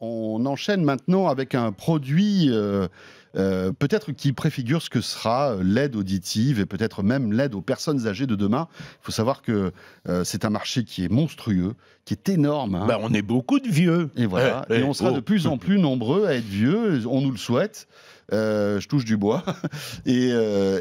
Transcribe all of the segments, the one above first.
On enchaîne maintenant avec un produit peut-être qui préfigure ce que sera l'aide auditive et peut-être même l'aide aux personnes âgées de demain. Il faut savoir que c'est un marché qui est monstrueux, qui est énorme. Hein. Ben, on est beaucoup de vieux. Et voilà, et on sera de plus en plus nombreux à être vieux, on nous le souhaite. Je touche du bois. Et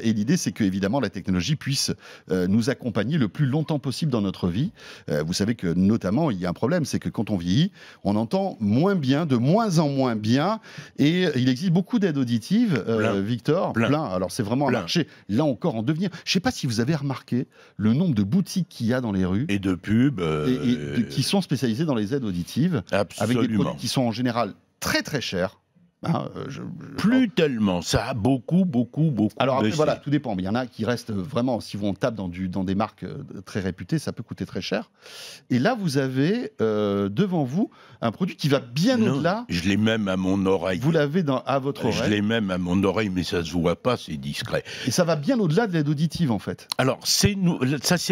l'idée, c'est que évidemment la technologie puisse nous accompagner le plus longtemps possible dans notre vie. Vous savez que notamment, il y a un problème, c'est que quand on vieillit, on entend moins bien, de moins en moins bien. Et il existe beaucoup d'aides auditives, Victor. Plein. Alors c'est vraiment un marché, là encore, en devenir. Je ne sais pas si vous avez remarqué le nombre de boutiques qu'il y a dans les rues. Et de pubs. Qui sont spécialisées dans les aides auditives. Absolument. Avec des produits qui sont en général très très chers. Hein, plus tellement, ça a beaucoup. Alors après, voilà, tout dépend. Mais il y en a qui restent vraiment, si on tape dans des marques très réputées, ça peut coûter très cher. Et là, vous avez devant vous un produit qui va bien au-delà. Je l'ai même à mon oreille. Vous l'avez à votre oreille. Je l'ai même à mon oreille, mais ça se voit pas, c'est discret. Et ça va bien au-delà de l'aide auditive, en fait. Alors, c'est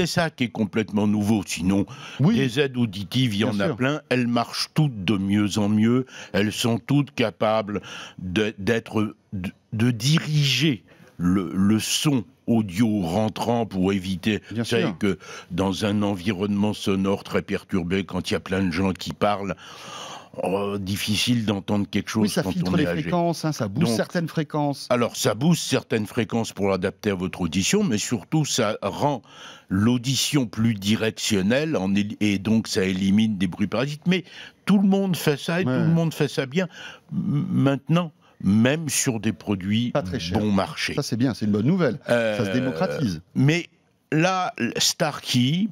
ça qui est complètement nouveau. Sinon, les aides auditives, il y en a plein. Elles marchent toutes de mieux en mieux. Elles sont toutes capables de diriger le son audio rentrant pour éviter que dans un environnement sonore très perturbé, quand il y a plein de gens qui parlent, difficile d'entendre quelque chose ça quand filtre on est les âgé. fréquences, hein, ça booste certaines fréquences. Alors ça booste certaines fréquences pour l'adapter à votre audition, mais surtout ça rend l'audition plus directionnelle et donc ça élimine des bruits parasites. Mais tout le monde fait ça et tout le monde fait ça bien. Maintenant, même sur des produits bon marché. Ça c'est bien, c'est une bonne nouvelle. Ça se démocratise. Mais là, Starkey,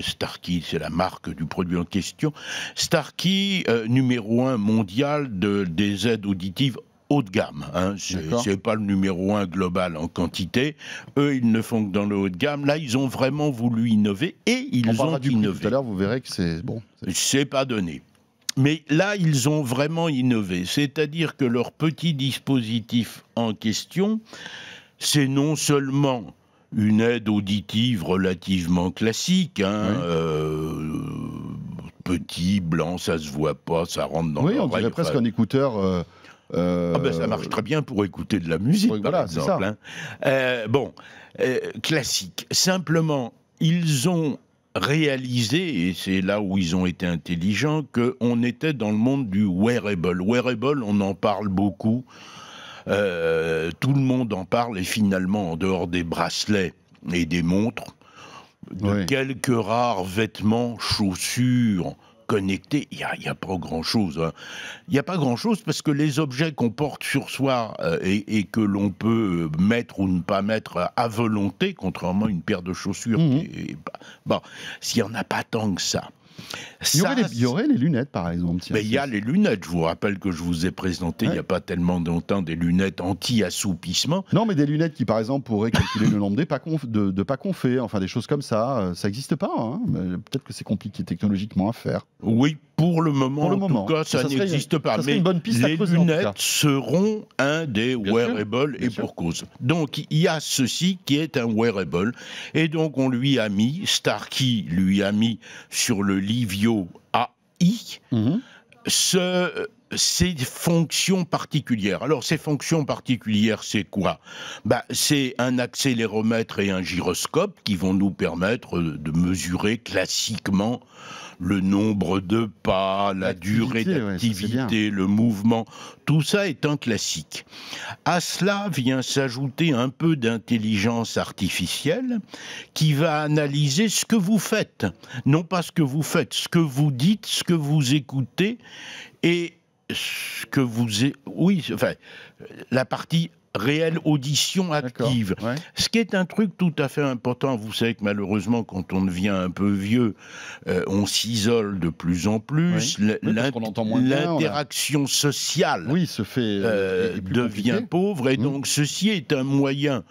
Starkey, c'est la marque du produit en question, Starkey, numéro 1 mondial des aides auditives haut de gamme. Hein. C'est pas le numéro 1 global en quantité. Eux, ils ne font que dans le haut de gamme. Là, ils ont vraiment voulu innover et ils ont innové. Tout à l'heure, vous verrez que c'est bon. C'est pas donné. Mais là, ils ont vraiment innové. C'est-à-dire que leur petit dispositif en question, c'est non seulement une aide auditive relativement classique, hein, petit, blanc, ça se voit pas, ça rentre dans l'oreille. Oui, on dirait presque un écouteur... ça marche très bien pour écouter de la musique, par exemple. Hein. Classique. Simplement, ils ont réalisé, et c'est là où ils ont été intelligents, qu'on était dans le monde du wearable. Wearable, on en parle beaucoup. Tout le monde en parle, et finalement, en dehors des bracelets et des montres, de quelques rares vêtements, chaussures connectés, il n'y a pas grand-chose. Hein. Il n'y a pas grand-chose parce que les objets qu'on porte sur soi et que l'on peut mettre ou ne pas mettre à volonté, contrairement à une paire de chaussures, s'il n'y en a pas tant que ça. Il y aurait les lunettes, par exemple. Mais il y a les lunettes. Je vous rappelle que je vous ai présenté il n'y a pas tellement longtemps des lunettes anti-assoupissement. Non, mais des lunettes qui, par exemple, pourraient calculer le nombre de pas qu'on fait, enfin des choses comme ça. Ça n'existe pas. Hein. Peut-être que c'est compliqué technologiquement à faire. Oui, pour le moment, en tout cas, ça n'existe pas. Mais les lunettes seront un des wearables et pour cause. Donc, il y a ceci qui est un wearable. Et donc, on lui a mis, Starkey lui a mis sur le Livio AI, ces fonctions particulières. Alors, ces fonctions particulières, c'est quoi? C'est un accéléromètre et un gyroscope qui vont nous permettre de mesurer classiquement le nombre de pas, la durée d'activité, le mouvement, tout ça est un classique. À cela vient s'ajouter un peu d'intelligence artificielle qui va analyser ce que vous faites. Non pas ce que vous faites, ce que vous dites, ce que vous écoutez et ce que vous... la partie réelle audition active. Ce qui est un truc tout à fait important. Vous savez que malheureusement, quand on devient un peu vieux, on s'isole de plus en plus. L'interaction sociale devient pauvre. Et donc, ceci est un moyen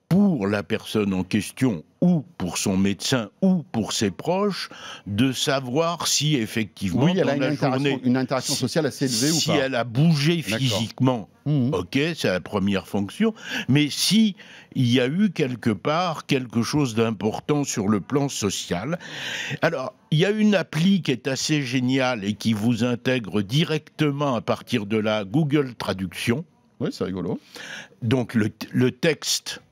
pour la personne en question ou pour son médecin ou pour ses proches de savoir si effectivement oui, elle dans a la journée, une interaction sociale assez élevée si ou pas. elle a bougé physiquement, ok, c'est la première fonction, mais si il y a eu quelque part quelque chose d'important sur le plan social. Alors, il y a une appli qui est assez géniale et qui vous intègre directement à partir de la Google Traduction. Oui, c'est rigolo. Donc le texte,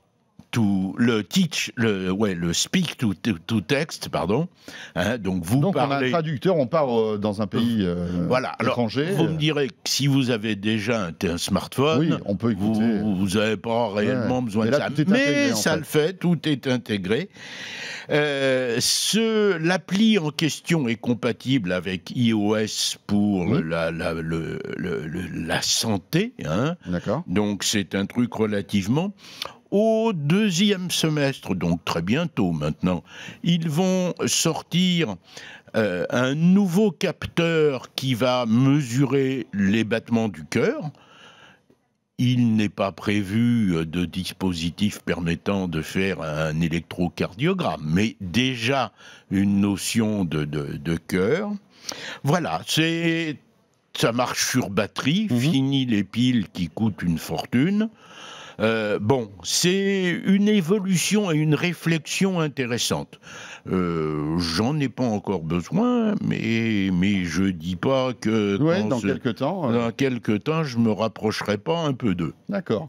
le speak to text, pardon. Hein, donc on a un traducteur, on part dans un pays voilà. étranger. Alors, vous me direz que si vous avez déjà un smartphone, oui, on peut écouter. Vous n'avez pas réellement besoin de ça. Mais ça le fait, tout est intégré. L'appli en question est compatible avec iOS pour la santé. Hein. D'accord. Donc c'est un truc relativement... Au deuxième semestre, donc très bientôt maintenant, ils vont sortir un nouveau capteur qui va mesurer les battements du cœur. Il n'est pas prévu de dispositif permettant de faire un électrocardiogramme, mais déjà une notion de cœur. Voilà, ça marche sur batterie, fini les piles qui coûtent une fortune. Bon, c'est une évolution et une réflexion intéressante. J'en ai pas encore besoin, mais je dis pas que dans quelques temps, je me rapprocherai pas un peu d'eux. D'accord.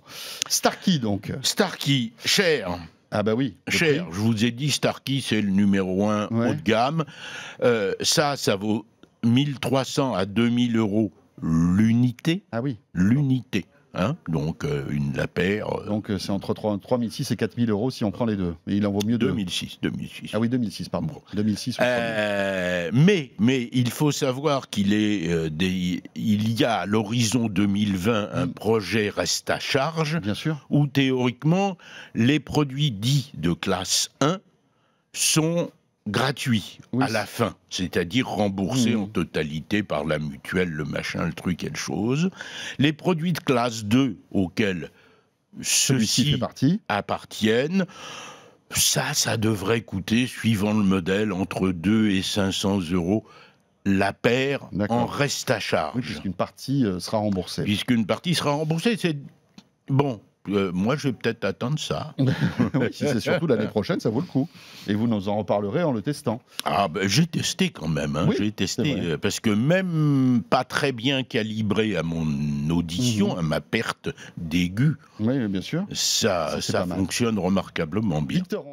Starkey donc. Starkey, cher. Ah bah oui. Cher. Je vous ai dit, Starkey, c'est le numéro 1 haut de gamme. Ça vaut 1300 à 2000 euros l'unité. Ah oui. L'unité. Hein, donc la paire. Donc c'est entre 3006 et 4000 euros si on prend les deux. Mais il en vaut mieux 2006. Ah oui, 2006, pardon. 2006. Mais il faut savoir qu'il y a à l'horizon 2020 un projet reste à charge. Bien sûr. Où théoriquement les produits dits de classe 1 sont gratuit à la fin, c'est-à-dire remboursé en totalité par la mutuelle, le machin, le truc et le chose. Les produits de classe 2 auxquels ceux-ci appartiennent, ça devrait coûter, suivant le modèle, entre 2 et 500 euros la paire en reste à charge. Oui, puisqu'une partie sera remboursée. Puisqu'une partie sera remboursée, c'est... Bon... moi, je vais peut-être attendre ça. Oui, si c'est surtout l'année prochaine, ça vaut le coup. Et vous nous en reparlerez en le testant. Ah, ben, j'ai testé quand même. Hein. J'ai testé parce que même pas très bien calibré à mon audition, à ma perte d'aigu, oui, bien sûr. ça fonctionne remarquablement bien. Victor